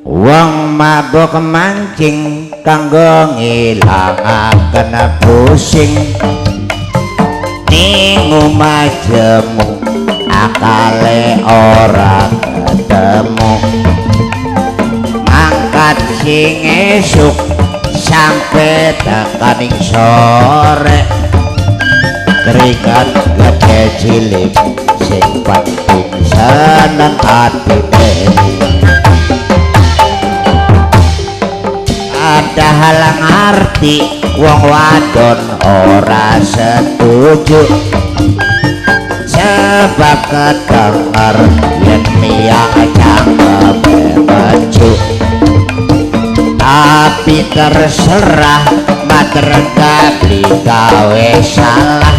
wong mabuk mancing kanggo ngilangaken pusing ning omah jemu akale ora ketemu mangkat sing esuk sampe tekaning sore keringat gede cilik sing penting seneng atine ada halang arti wong wadon ora setuju sebab kedenger yen miyang cangkem baju tapi terserah mater gabli gawe salah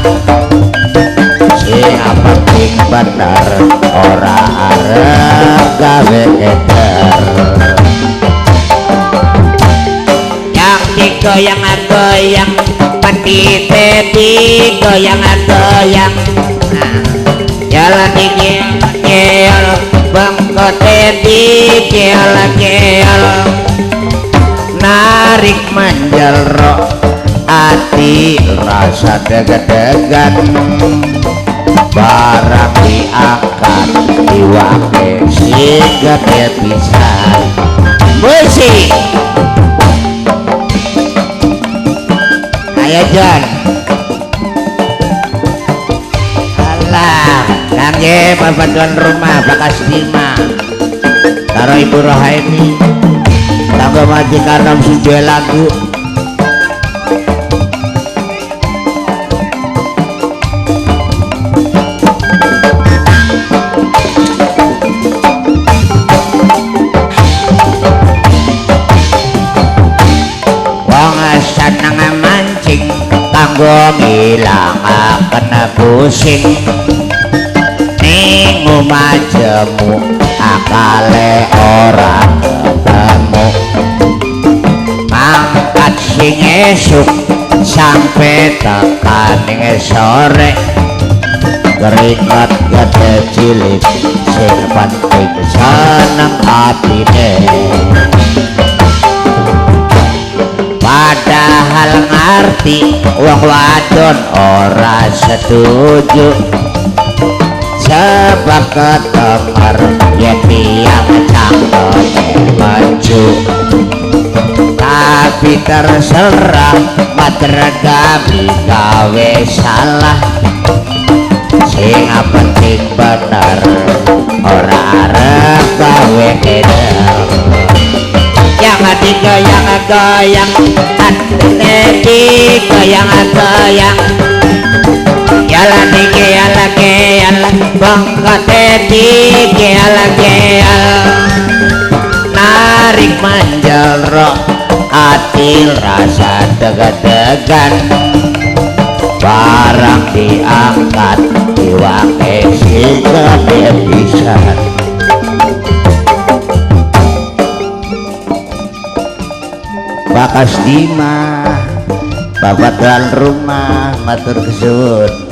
sing penting bener ora arep gawe eder yang digoyang-goyang petite digoyang-goyang jalan dikil bengkote dikil narik menjelro hati rasa deg-degan barang diangkat diwake si gede pisan musik ayo John alah kangge bapak tuan rumah Bakas Dima karo Ibu Rohaini kanggo majikan nom sujuwe lagu seneng mancing kanggo ngilangaken pusing ning omah jemu akale ora ketemu mangkat sing esuk sampe tekaning sore keringat gede cilik sing penting seneng atine padahal ngerti wong wadon ora setuju sebab kedenger yen tiyang cangkeme maju tapi terserah mater gawe gawe salah sing penting bener ora arep gawe eder yang digoyang-goyang atine digoyang-goyang jalan dikil bengkote dikil narik menjelro hati rasa deg-degan barang diangkat diwake si gede pisan Bakas Dima bapak tuan rumah matur kesuwun